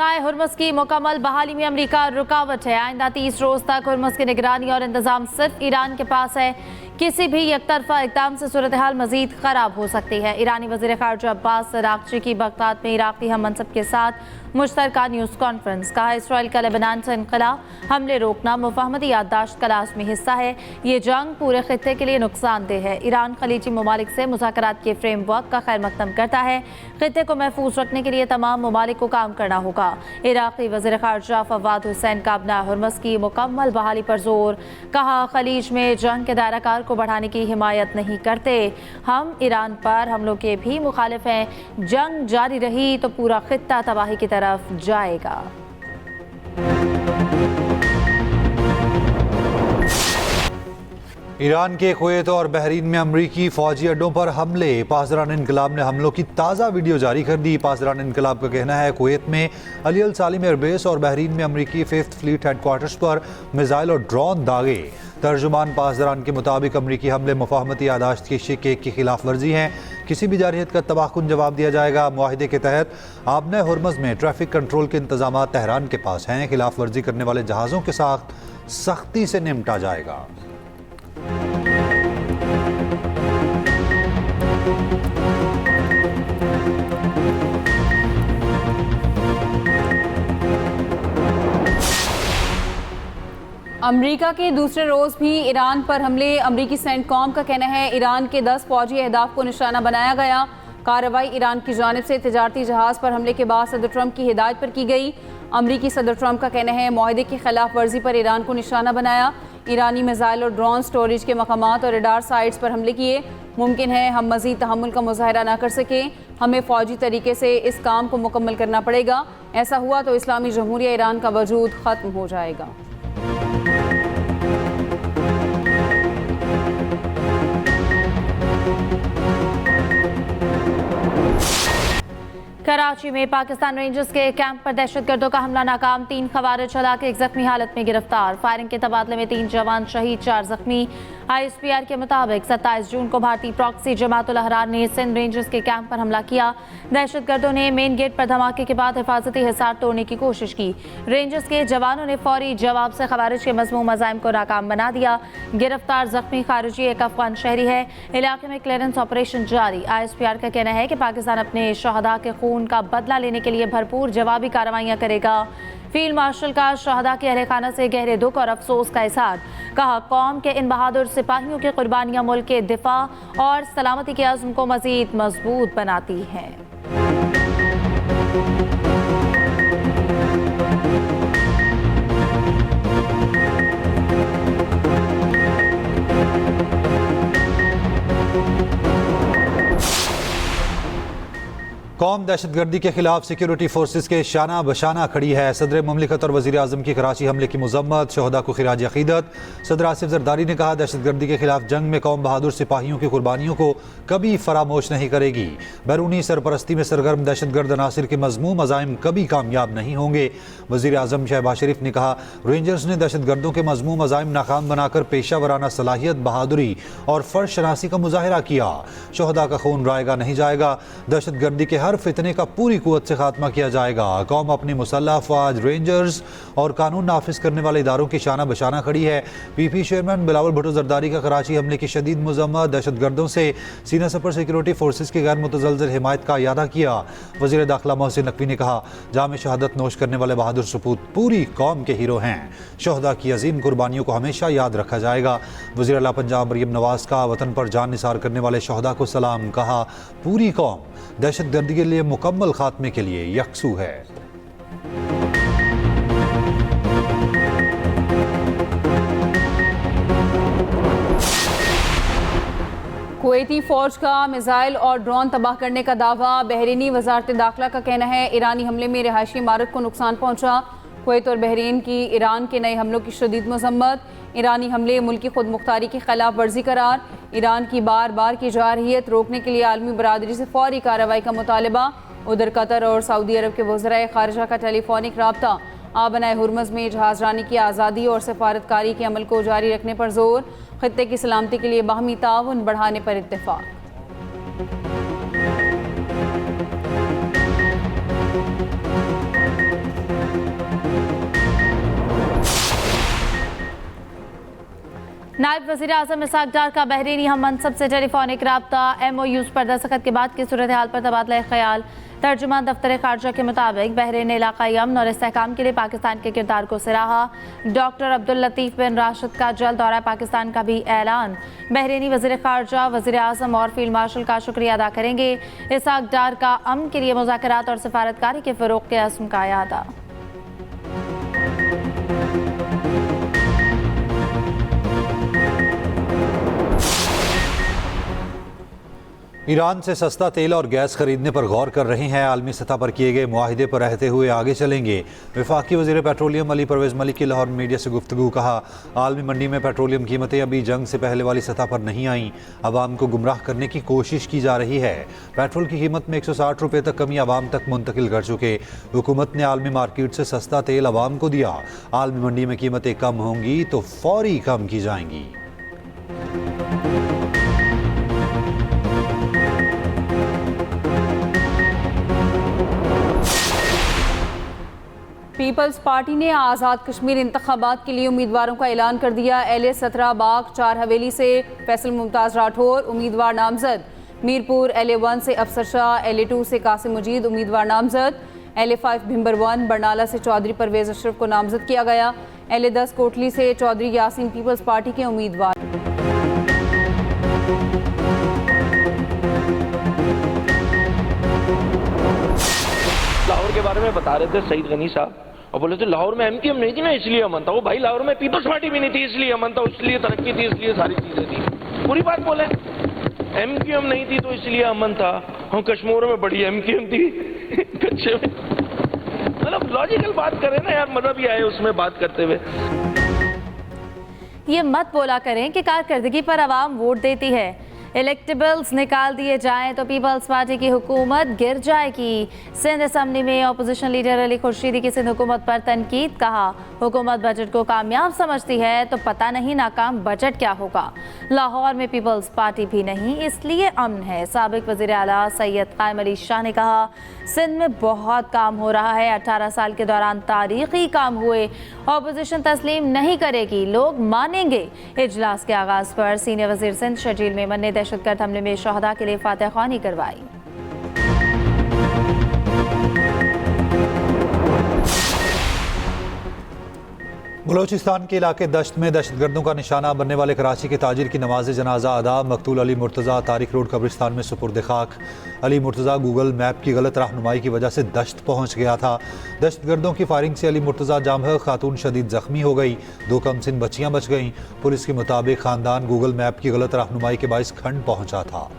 आबनाए Hormuz की मुकम्मल बहाली में अमरीका रुकावट है। आइंदा 30 रोज तक हुर्मुज़ की निगरानी और इंतजाम सिर्फ ईरान के पास है। किसी भी एकतरफा इक़दाम से सूरत हाल मजीद खराब हो सकती है। ईरानी वज़ीर ख़ारजा अब्बास अराग़ची की बगदाद में इराक़ी हम मनसब के साथ मुश्तरका न्यूज़ कॉन्फ्रेंस। कहा, इसराइल का लेबनान से इनक़ला हमले रोकना मुफ़ाहमती याददाश्त का लाज़मी हिस्सा है। ये जंग पूरे खित्ते के लिए नुकसानदेह है। ईरान खलीजी ममालिक से मुज़ाकरात के फ्रेमवर्क का खैर मकदम करता है। खित्ते को महफूज रखने के लिए तमाम ममालिक को काम करना होगा। इराक़ी वज़ीर ख़ारजा फवाद हुसैन का आबनाए हुर्मुज़ की मुकम्मल बहाली पर जोर। कहा, खलीज में जंग के दायरा कार को बढ़ाने की हिमायत नहीं करते। हम ईरान पर हमलों के भी मुखालिफ हैं। जंग जारी रही तो पूरा खित्ता तबाही की तरफ जाएगा। ईरान के कुवैत और बहरीन में अमरीकी फौजी अड्डों पर हमले। पासदारान इनकलाब ने हमलों की ताज़ा वीडियो जारी कर दी। पासदारान इनकलाब का कहना है, कुवैत में अली अल सालिम एयरबेस और बहरीन में अमरीकी 5th फ्लीट हेडक्वार्टर्स पर मिसाइल और ड्रोन दागे। तर्जुमान पासदारान के मुताबिक अमरीकी हमले मुफाहमती यादाश्त की शिक 1 की खिलाफ वर्जी हैं। किसी भी जारहियत का तबाहकुन जवाब दिया जाएगा। मुआहिदे के तहत आबनाए हुर्मुज़ में ट्रैफिक कंट्रोल के इंतजाम तेहरान के पास हैं। खिलाफ वर्जी करने वाले जहाज़ों के साथ सख्ती से निपटा जाएगा। अमरीका के दूसरे रोज़ भी ईरान पर हमले। अमरीकी सेंटकॉम का कहना है, ईरान के 10 फौजी अहदाफ को निशाना बनाया गया। कार्रवाई ईरान की जानिब से तिजारती जहाज़ पर हमले के बाद सदर ट्रंप की हिदायत पर की गई। अमरीकी सदर ट्रंप का कहना है, मुआहदे की खिलाफ वर्जी पर ईरान को निशाना बनाया। ईरानी मिसाइल और ड्रोन स्टोरेज के मकामात और रडार साइट्स पर हमले किए। मुमकिन है हम मज़ीद तहम्मुल का मुजाहरा ना कर सकें। हमें फ़ौजी तरीके से इस काम को मुकम्मल करना पड़ेगा। ऐसा हुआ तो इस्लामी जमहूरिया ईरान का वजूद ख़त्म हो जाएगा। कराची में पाकिस्तान रेंजर्स के कैंप पर दहशतगर्दों का हमला नाकाम। 3 खवारिज हलाके एक जख्मी हालत में गिरफ्तार। फायरिंग के तबादले में 3 जवान शहीद, 4 जख्मी। ISPR के मुताबिक 27 जून को भारतीय प्रॉक्सी जमातुल अहरार ने सिंध रेंजर्स के कैंप पर हमला किया। दहशतगर्दों ने मेन गेट पर धमाके के बाद हिफाजती हिसार तोड़ने की कोशिश की। रेंजर्स के जवानों ने फौरी जवाब से खवारिज के मज़मूम अज़ाइम को नाकाम बना दिया। गिरफ्तार जख्मी खारिजी एक अफगान शहरी है। इलाके में क्लियरेंस ऑपरेशन जारी। ISPR का कहना है कि पाकिस्तान अपने शहदा के खून का बदला लेने के लिए भरपूर जवाबी कार्रवाइयां करेगा। फील्ड मार्शल का शहदा के अहले खाना से गहरे दुख और अफसोस का इज़हार। कहा, कौम के इन बहादुर सिपाहियों की कुर्बानियां मुल्क के दिफा और सलामती के अज़्म को मज़ीद मजबूत बनाती हैं। कौम दहशतगर्दी के खिलाफ सिक्योरिटी फोर्सेस के शाना बशाना खड़ी है। सदर मुमलिकत और वज़ीर आज़म की कराची हमले की मज़म्मत, शहदा को खिराज अक़ीदत। सदर आसिफ ज़रदारी ने कहा, दहशतगर्दी के खिलाफ जंग में कौम बहादुर सिपाहियों की कुर्बानियों को कभी फरामोश नहीं करेगी। बैरूनी सरपरस्ती में सरगर्म दहशतगर्द अनासिर के मज़मूम अज़ाइम कभी कामयाब नहीं होंगे। वज़ीर आज़म शहबाज शरीफ ने कहा, रेंजर्स ने दहशतगर्दों के मज़मूम अज़ाइम नाकाम बनाकर पेशा वराना सलाहियत, बहादुरी और फ़र्ज शनासी का मुजाहिरा किया। शहदा का खून रायगा नहीं जाएगा। दहशतगर्दी के हर फितने का पूरी कुव्वत से खात्मा किया जाएगा। कौम अपनी मुसल्लह अफवाज, रेंजर्स और कानून नाफिज करने वाले इदारों की शाना बशाना खड़ी है। PP चेयरमैन बिलावल भुट्टो जरदारी का कराची हमले की शदीद मज़म्मत, दहशतगर्दों से सीना सपर सिक्योरिटी फोर्सेस की गैर मुतज़लज़ल हिमायत का इयादा किया। वज़ीर दाखिला मोहसिन नकवी ने कहा, जाम शहादत नोश करने वाले बहादुर सपूत पूरी कौम के हीरो हैं। शहदा की अजीम कुर्बानियों को हमेशा याद रखा जाएगा। वज़ीर आला पंजाब मरियम नवाज का वतन पर जान निसार करने वाले शहदा को सलाम। कहा, पूरी कौम दहशतगर्दी के लिए मुकम्मल खात्मे के लिए यकसू है। कुवैती फौज का मिसाइल और ड्रोन तबाह करने का दावा। बहरीनी वजारत दाखिला का कहना है, ईरानी हमले में रिहायशी इमारत को नुकसान पहुंचा। कुवैत और बहरीन की ईरान के नए हमलों की शदीद मजम्मत। ईरानी हमले मुल्की खुद मुख्तारी की खिलाफ वर्जी करार। ईरान की बार बार की जारहियत रोकने के लिए आलमी बरादरी से फौरी कार्रवाई का मुतालबा। उधर कतर और सऊदी अरब के वज़राए ख़ारिजा का टेलीफोनिक राब्ता। आबनाए हुर्मुज़ में जहाज़रानी की आज़ादी और सफारतकारी के अमल को जारी रखने पर जोर। खित्ते की सलामती के लिए बाहमी ताउन बढ़ाने पर इत्तेफाक। नायब वज़ीर आज़म इसाक डार का बहरीनी हम मनसब से टेलीफोनिक रब्ता MOUs पर दस्तखत के बाद की सूरत हाल पर तबादला ख्याल। तर्जुमान दफ्तर खारजा के मुताबिक बहरीन ने इलाकाई अमन और इस्तेहकाम के लिए पाकिस्तान के किरदार को सराहा। डॉक्टर अब्दुल लतीफ़ बिन राशिद का जल्द दौरा पाकिस्तान का भी ऐलान। बहरीनी वज़ीर खारजा, वज़ीर आज़म और फील्ड मार्शल का शुक्रिया अदा करेंगे। इसाक डार का अमन के लिए मुज़ाकरात और सफारतकारी के फ़रोग़ के अज़्म का यादा। ईरान से सस्ता तेल और गैस खरीदने पर गौर कर रहे हैं। आलमी सतह पर किए गए मुआहिदे पर रहते हुए आगे चलेंगे। वफाकी वज़ीर पेट्रोलियम अली परवेज़ मलिक की लाहौर मीडिया से गुफ्तगू। कहा, आलमी मंडी में पेट्रोलियम कीमतें अभी जंग से पहले वाली सतह पर नहीं आईं। आवाम को गुमराह करने की कोशिश की जा रही है। पेट्रोल की कीमत में 160 रुपये तक कमी आवाम तक मुंतकिल कर चुके। हुकूमत ने आलमी मार्केट से सस्ता तेल आवाम को दिया। आलमी मंडी में कीमतें कम होंगी तो फौरी कम की जाएंगी। पीपल्स पार्टी ने आज़ाद कश्मीर इंतखाबात के लिए उम्मीदवारों का ऐलान कर दिया। LA 17 बाग 4 हवेली से फैसल मुमताज़ राठौर उम्मीदवार नामजद। मीरपुर LA 1 से अफसर शाह, LA 2 से कासिम मजीद उम्मीदवार नामजद। LA 5 भिंबर 1 बरनाला से चौधरी परवेज़ अशरफ को नामजद किया गया। LA 10 कोटली से चौधरी यासीन पीपल्स पार्टी के उम्मीदवार। लाहौर के बारे में बता रहे थे सईद गनी साहब और बोले थे लाहौर में MQM नहीं थी ना इसलिए अमन था। वो भाई लाहौर में पीपल्स पार्टी भी नहीं थी इसलिए अमन था, इसलिए तरक्की थी, इसलिए सारी चीजें थी। पूरी बात बोले, MQM नहीं थी तो इसलिए अमन था। हम कश्मीर में बड़ी MQM थी कच्चे में। मतलब लॉजिकल बात करें ना यार, मजा भी आए उसमें बात करते हुए। ये मत बोला करें कि कारकर्दगी पर आवाम वोट देती है। इलेक्टेबल्स निकाल दिए जाएं तो पीपल्स पार्टी की हुकूमत गिर जाएगी। सिंध असम्बली में अपोजिशन लीडर अली खुर्शीदी की सिंध हुकूमत पर तनकीद। कहा, हुकूमत बजट को कामयाब समझती है तो पता नहीं नाकाम बजट क्या होगा। लाहौर में पीपल्स पार्टी भी नहीं इसलिए अमन है। साबिक वज़ीर आला सैयद कायम अली शाह ने कहा, सिंध में बहुत काम हो रहा है। 18 साल के दौरान तारीखी काम हुए। अपोजिशन तस्लीम नहीं करेगी, लोग मानेंगे। इजलास के आगाज पर सीनियर वज़ीर सिंध शर्जील मेमन ने दहशतगर्द हमले में शहदा के लिए फातह ख्वानी करवाई। बलोचिस्तान के इलाके दश्त में दहशतगर्दों का निशाना बनने वाले कराची के ताजिर की नमाज जनाजा अदा। मकतूल अली मुर्तज़ा तारिक रोड कब्रिस्तान में सुपुर्द खाक। अली मुर्तज़ा गूगल मैप की गलत रहनुमाई की वजह से दश्त पहुँच गया था। दहशतगर्दों की फायरिंग से अली मुर्तज़ा जामह खातून शदीद जख्मी हो गई। 2 कमसिन बच्चियाँ बच गईं। पुलिस के मुताबिक खानदान गूगल मैप की गलत रहनुमाई के बाइस खंड पहुँचा था।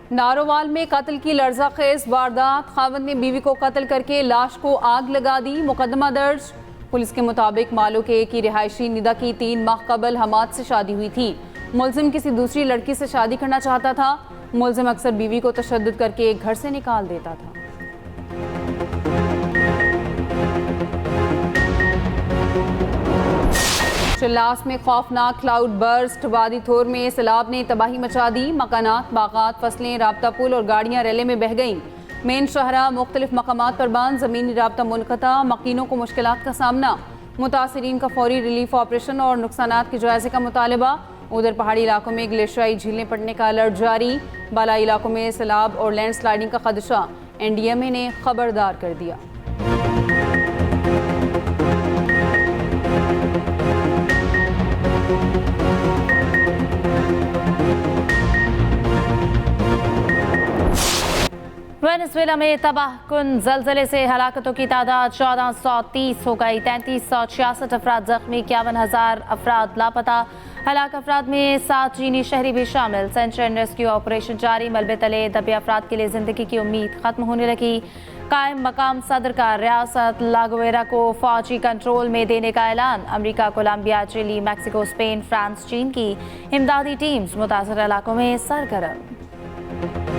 नारोवाल में कत्ल की लर्ज़ाखेज वारदात। खावंद ने बीवी को कत्ल करके लाश को आग लगा दी। मुकदमा दर्ज। पुलिस के मुताबिक मालूके की रिहायशी निदा की 3 माह कबल हमाद से शादी हुई थी। मुलजिम किसी दूसरी लड़की से शादी करना चाहता था। मुलजिम अक्सर बीवी को तशद्दुद करके घर से निकाल देता था। चिल्लास में खौफनाक क्लाउड बर्स्ट। वादी थोर में सैलाब ने तबाही मचा दी। मकानात, बागात, फसलें, राब्ता पुल और गाड़ियां रेले में बह गईं। मेन शहरा मुख्तलिफ मकामात पर बंद। ज़मीनी राब्ता मुनक़ता। मकीनों को मुश्किलात का सामना। मुतासरीन का फौरी रिलीफ ऑपरेशन और नुकसानात के जायजे का मुतालबा। उधर पहाड़ी इलाकों में ग्लेशियरी झीलें पड़ने का अलर्ट जारी। बालाई इलाकों में सैलाब और लैंड स्लाइडिंग का खदशा। NDMA ने खबरदार कर दिया। वेनेजुएला में तबाहकुन ज़लज़ले से हलाकतों की तादाद 1430 हो गई। 3366 अफराद जख्मी, 51,000 अफराद लापता। हलाक अफराद में 7 चीनी शहरी भी शामिल। सर्च एंड रेस्क्यू ऑपरेशन जारी। मलबे तले दबे अफराद के लिए जिंदगी की उम्मीद खत्म होने लगी। कायम मकाम सदर का रियासत लागोवेरा को फौजी कंट्रोल में देने का ऐलान। America, Colombia, Chile, Mexico, Spain, France, चीन की इमदादी टीम्स मुतासर इलाकों में सरगर्म।